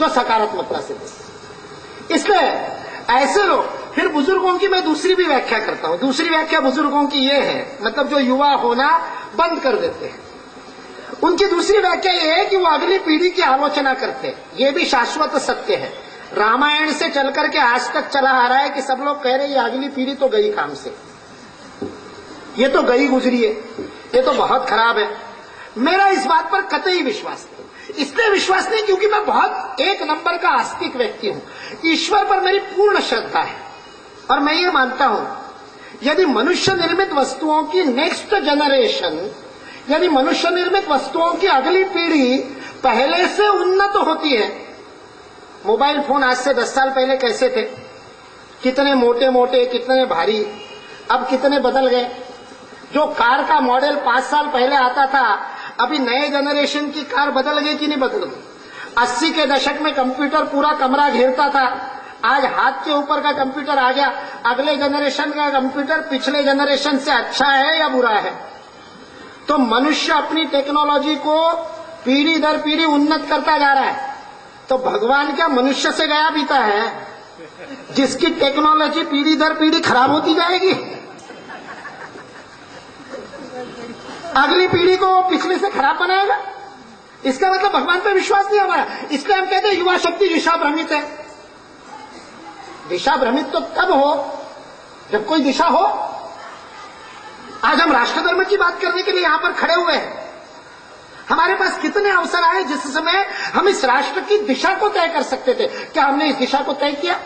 जो सकारात्मकता से देते। इसलिए ऐसे लोग, फिर बुजुर्गों की मैं दूसरी भी व्याख्या करता हूं। दूसरी व्याख्या बुजुर्गों की ये है, मतलब जो युवा होना बंद कर देते हैं, उनकी दूसरी व्याख्या ये है कि वो अगली पीढ़ी की आलोचना करते हैं। ये भी शाश्वत सत्य है। रामायण से चल करके आज तक चला आ रहा है कि सब लोग कह रहे हैं ये अगली पीढ़ी तो गई काम से, ये तो गई गुजरी है, ये तो बहुत खराब है। मेरा इस बात पर कतई विश्वास नहीं। इसलिए विश्वास नहीं क्योंकि मैं बहुत एक नंबर का आस्तिक व्यक्ति हूं। ईश्वर पर मेरी पूर्ण श्रद्धा है और मैं ये मानता हूं यदि मनुष्य निर्मित वस्तुओं की नेक्स्ट जनरेशन, यदि मनुष्य निर्मित वस्तुओं की अगली पीढ़ी पहले से उन्नत होती है। मोबाइल फोन आज से 10 साल पहले कैसे थे, कितने मोटे मोटे, कितने भारी, अब कितने बदल गए। जो कार का मॉडल 5 साल पहले आता था, अभी नए जनरेशन की कार बदल गई कि नहीं बदल गई। 80 के दशक में कंप्यूटर पूरा कमरा घेरता था, आज हाथ के ऊपर का कंप्यूटर आ गया। अगले जनरेशन का कंप्यूटर पिछले जनरेशन से अच्छा है या बुरा है। तो मनुष्य अपनी टेक्नोलॉजी को पीढ़ी दर पीढ़ी उन्नत करता जा रहा है। तो भगवान क्या मनुष्य से गया बीता है जिसकी टेक्नोलॉजी पीढ़ी दर पीढ़ी खराब होती जाएगी। अगली पीढ़ी को पिछले से खराब बनाएगा। इसका मतलब भगवान पर विश्वास नहीं हमारा। इसलिए हम कहते हैं युवा शक्ति दिशा भ्रमित है। दिशा भ्रमित तो तब हो जब कोई दिशा हो। आज हम राष्ट्र धर्म की बात करने के लिए यहां पर खड़े हुए हैं। हमारे पास कितने अवसर आए जिस समय हम इस राष्ट्र की दिशा को तय कर सकते थे। क्या हमने इस दिशा को तय किया?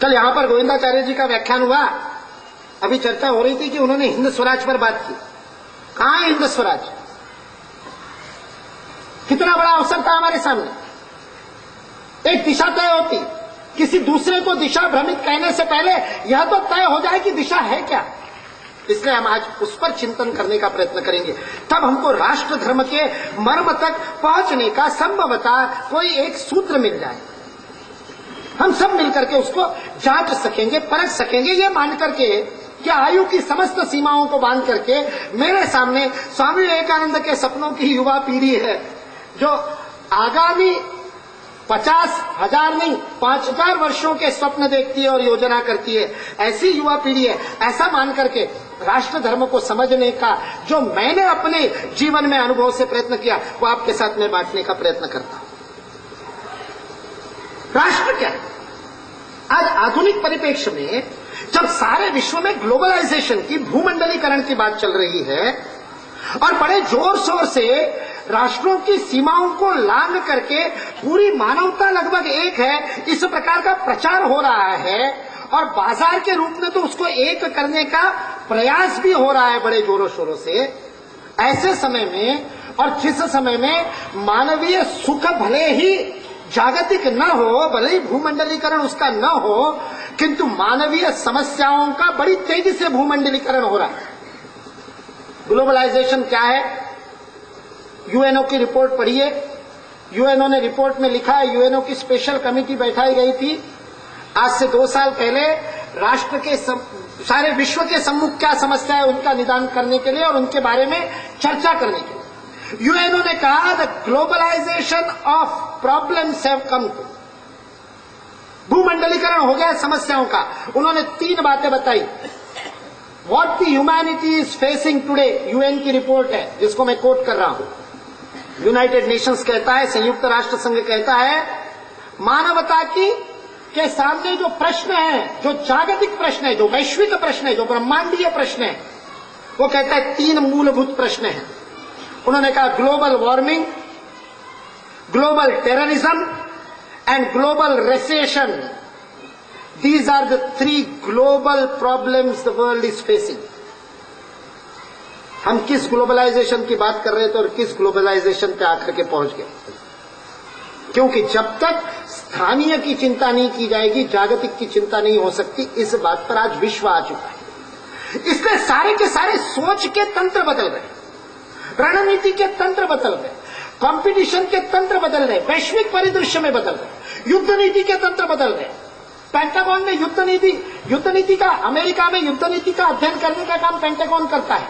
कल यहां पर गोविंदाचार्य जी का व्याख्यान हुआ। अभी चर्चा हो रही थी कि उन्होंने हिंद स्वराज पर बात की। कहां है हिंद स्वराज? कितना बड़ा अवसर था हमारे सामने। एक दिशा तय होती, किसी दूसरे को दिशा भ्रमित कहने से पहले यह तो तय हो जाए कि दिशा है क्या। इसलिए हम आज उस पर चिंतन करने का प्रयत्न करेंगे। तब हमको राष्ट्र धर्म के मर्म तक पहुंचने का संभवतः कोई एक सूत्र मिल जाए। हम सब मिलकर के उसको जांच सकेंगे, परख सकेंगे, ये मान करके कि आयु की समस्त सीमाओं को बांध करके मेरे सामने स्वामी विवेकानंद के सपनों की युवा पीढ़ी है जो आगामी 50,000 नहीं 5,000 वर्षों के स्वप्न देखती है और योजना करती है। ऐसी युवा पीढ़ी है। ऐसा मान करके राष्ट्र धर्म को समझने का जो मैंने अपने जीवन में अनुभव से प्रयत्न किया वो आपके साथ में बांटने का प्रयत्न करता हूं। राष्ट्र क्या है? आज आधुनिक परिप्रेक्ष्य में जब सारे विश्व में ग्लोबलाइजेशन की, भूमंडलीकरण की बात चल रही है और बड़े जोर शोर से राष्ट्रों की सीमाओं को लांघ करके पूरी मानवता लगभग एक है, इस प्रकार का प्रचार हो रहा है और बाजार के रूप में तो उसको एक करने का प्रयास भी हो रहा है बड़े जोरों शोरों से। ऐसे समय में और जिस समय में मानवीय सुख भले ही जागतिक न हो, भले ही भूमंडलीकरण उसका न हो, किंतु मानवीय समस्याओं का बड़ी तेजी से भूमंडलीकरण हो रहा है। ग्लोबलाइजेशन क्या है? यूएनओ की रिपोर्ट पढ़िए। यूएनओ ने रिपोर्ट में लिखा है, यूएनओ की स्पेशल कमेटी बैठाई गई थी आज से 2 साल पहले राष्ट्र के सारे विश्व के सम्मुख क्या समस्या है उनका निदान करने के लिए और उनके बारे में चर्चा करने के लिए। यूएनओ ने कहा the globalization of problems have come to. भूमंडलीकरण हो गया समस्याओं का। उन्होंने 3 बातें बताई। What the humanity is facing today, UN की रिपोर्ट है जिसको मैं कोट कर रहा हूं। यूनाइटेड नेशंस कहता है, संयुक्त राष्ट्र संघ कहता है, मानवता की के सामने जो प्रश्न है, जो जागतिक प्रश्न है, जो वैश्विक प्रश्न है, जो ब्रह्मांडीय प्रश्न है, वो कहता है 3 मूलभूत प्रश्न हैं। उन्होंने कहा global warming, global terrorism and global recession. These are the 3 global problems the world is facing. हम किस ग्लोबलाइजेशन की बात कर रहे थे और किस ग्लोबलाइजेशन पे आकर के पहुंच गए। क्योंकि जब तक स्थानीय की चिंता नहीं की जाएगी, जागतिक की चिंता नहीं हो सकती। इस बात पर आज विश्व आ चुका है। इसलिए सारे के सारे सोच के तंत्र बदल गए, रणनीति के तंत्र बदल गए, कंपटीशन के तंत्र बदल गए, वैश्विक परिदृश्य में बदल गए, युद्ध नीति के तंत्र बदल गए। पेंटागन में युद्ध नीति का, अमेरिका में युद्ध नीति का अध्ययन करने का काम पेंटागन करता है।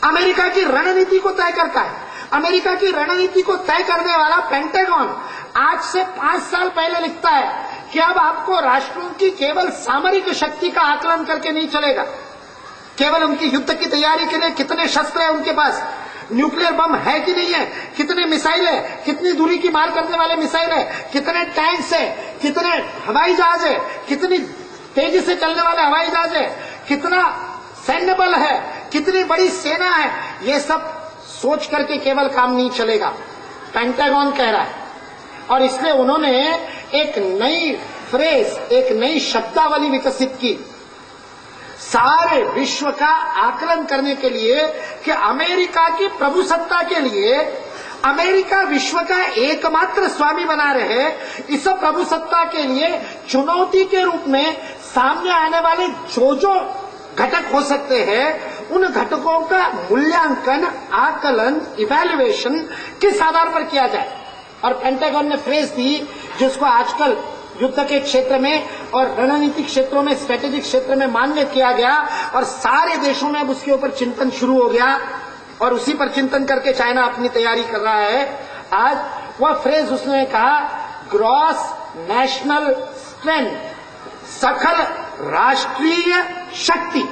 अमेरिका की रणनीति को तय करता है। अमेरिका की रणनीति को तय करने वाला पेंटागन आज से 5 साल पहले लिखता है कि अब आपको राष्ट्रों की केवल सामरिक शक्ति का आकलन करके नहीं चलेगा, केवल उनकी युद्ध की तैयारी के लिए कितने शस्त्र है उनके पास, न्यूक्लियर बम है कि नहीं है, कितने मिसाइल है, कितनी दूरी की मार करने वाले मिसाइल है, कितने टैंक्स है, कितने हवाई जहाज है, कितनी तेजी से चलने वाले हवाई जहाज है, कितना सैन्य बल है, कितनी बड़ी सेना है, ये सब सोच करके केवल काम नहीं चलेगा, पेंटागन कह रहा है। और इसलिए उन्होंने एक नई फ्रेज, एक नई शब्दावली विकसित की सारे विश्व का आकलन करने के लिए कि अमेरिका की प्रभुसत्ता के लिए अमेरिका विश्व का एकमात्र स्वामी बना रहे, इस प्रभुसत्ता के लिए चुनौती के रूप में सामने आने वाले जो घटक हो सकते हैं, उन घटकों का मूल्यांकन, आकलन, इवैल्यूएशन किस आधार पर किया जाए। और पेंटागन ने फ्रेज दी जिसको आजकल युद्ध के क्षेत्र में और रणनीतिक क्षेत्रों में, स्ट्रेटेजिक क्षेत्र में मान्य किया गया और सारे देशों में अब उसके ऊपर चिंतन शुरू हो गया और उसी पर चिंतन करके चाइना अपनी तैयारी कर रहा है। आज वह फ्रेज उसने कहा, ग्रॉस नेशनल स्ट्रेंथ, सकल राष्ट्रीय शक्ति।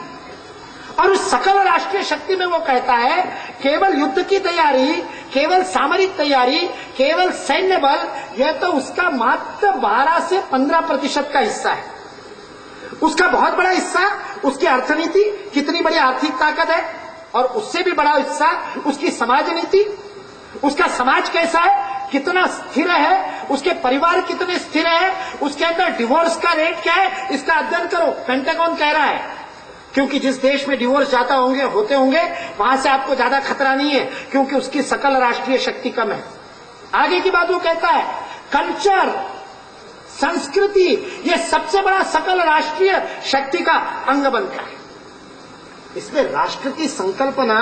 और उस सकल राष्ट्रीय शक्ति में वो कहता है केवल युद्ध की तैयारी, केवल सामरिक तैयारी, केवल सैन्य बल, यह तो उसका मात्र 12 से 15% का हिस्सा है। उसका बहुत बड़ा हिस्सा उसकी अर्थनीति, कितनी बड़ी आर्थिक ताकत है, और उससे भी बड़ा हिस्सा उसकी समाज नीति, उसका समाज कैसा है, कितना स्थिर है, उसके परिवार कितने स्थिर है, उसके अंदर डिवोर्स का रेट क्या है, इसका अध्ययन करो, पेंटागन कह रहा है। क्योंकि जिस देश में डिवोर्स ज्यादा होते होंगे वहां से आपको ज्यादा खतरा नहीं है, क्योंकि उसकी सकल राष्ट्रीय शक्ति कम है। आगे की बात वो कहता है, कल्चर, संस्कृति, ये सबसे बड़ा सकल राष्ट्रीय शक्ति का अंग बनता है। इसमें राष्ट्र की संकल्पना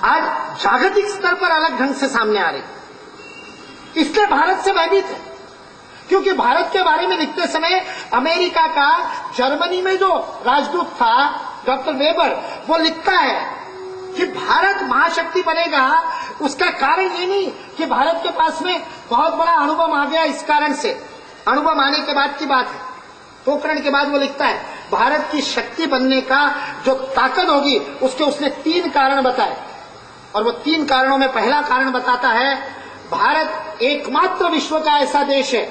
आज जागतिक स्तर पर अलग ढंग से सामने आ रही। इसलिए भारत से भयभीत है, क्योंकि भारत के बारे में लिखते समय अमेरिका का जर्मनी में जो राजदूत था डॉक्टर वेबर, वो लिखता है कि भारत महाशक्ति बनेगा। उसका कारण ये नहीं कि भारत के पास में बहुत बड़ा अणुबम आ गया, इस कारण से अणुबम आने के बाद की बात है, पोखरण के बाद वो लिखता है भारत की शक्ति बनने का जो ताकत होगी उसके उसने 3 कारण बताए। और वो 3 कारणों में पहला कारण बताता है, भारत एकमात्र विश्व का ऐसा देश है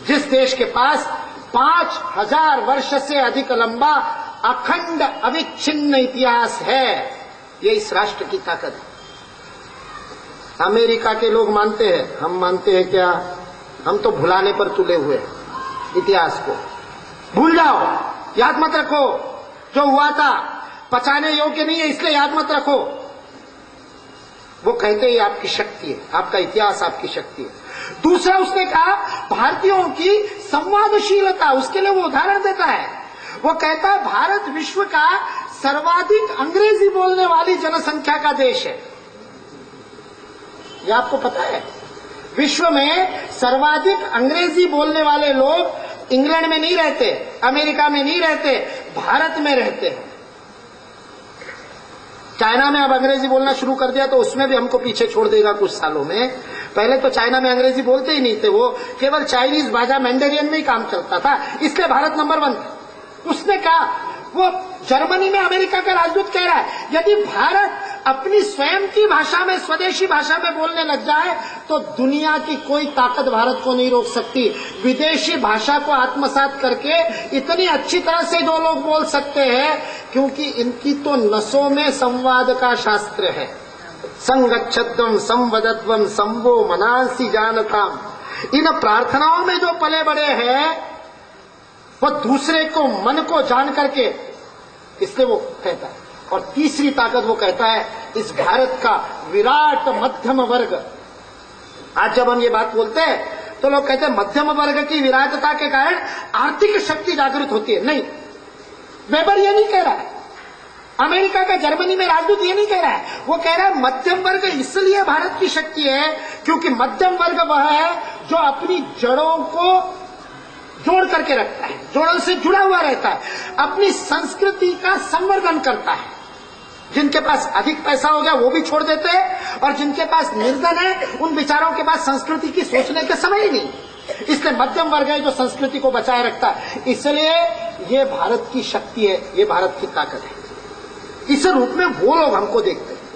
जिस देश के पास 5000 वर्ष से अधिक लंबा अखंड अविच्छिन्न इतिहास है। ये इस राष्ट्र की ताकत है। अमेरिका के लोग मानते हैं, हम मानते हैं क्या? हम तो भुलाने पर तुले हुए हैं। इतिहास को भूल जाओ, याद मत रखो, जो हुआ था पचाने योग्य नहीं है, इसलिए याद मत रखो। वो कहते हैं आपकी शक्ति है, आपका इतिहास आपकी शक्ति है। दूसरा उसने कहा भारतीयों की संवादशीलता, उसके लिए वो उदाहरण देता है। वो कहता है भारत विश्व का सर्वाधिक अंग्रेजी बोलने वाली जनसंख्या का देश है। ये आपको पता है? विश्व में सर्वाधिक अंग्रेजी बोलने वाले लोग इंग्लैंड में नहीं रहते, अमेरिका में नहीं रहते, भारत में रहते हैं। चाइना में अब अंग्रेजी बोलना शुरू कर दिया तो उसमें भी हमको पीछे छोड़ देगा कुछ सालों में। पहले तो चाइना में अंग्रेजी बोलते ही नहीं थे, वो केवल चाइनीज भाषा मैंडेरियन में ही काम चलता था, इसलिए भारत नंबर 1 था। उसने कहा, वो जर्मनी में अमेरिका का राजदूत कह रहा है, यदि भारत अपनी स्वयं की भाषा में, स्वदेशी भाषा में बोलने लग जाए तो दुनिया की कोई ताकत भारत को नहीं रोक सकती। विदेशी भाषा को आत्मसात करके इतनी अच्छी तरह से जो लोग बोल सकते हैं, क्योंकि इनकी तो नसों में संवाद का शास्त्र है। संगच्छध्वम संवदध्वम संवो मनांसी जानताम। इन प्रार्थनाओं में जो पले बड़े हैं वो दूसरे को, मन को जान करके, इसलिए वो कहता है। और तीसरी ताकत वो कहता है, इस भारत का विराट मध्यम वर्ग। आज जब हम ये बात बोलते हैं तो लोग कहते हैं मध्यम वर्ग की विराटता के कारण आर्थिक शक्ति जागृत होती है। नहीं, वेबर ये नहीं कह रहा है, अमेरिका का जर्मनी में राजदूत ये नहीं कह रहा है। वो कह रहा है मध्यम वर्ग इसलिए भारत की शक्ति है क्योंकि मध्यम वर्ग वह है जो अपनी जड़ों को जोड़ करके रखता है, जोड़ों से जुड़ा हुआ रहता है, अपनी संस्कृति का संवर्धन करता है। जिनके पास अधिक पैसा हो गया वो भी छोड़ देते हैं, और जिनके पास निर्धन है उन बेचारों के पास संस्कृति की सोचने का समय ही नहीं। इसलिए मध्यम वर्ग है जो संस्कृति को बचाए रखता है। इसलिए ये भारत की शक्ति है, ये भारत की ताकत है। इस रूप में वो लोग हमको देखते हैं।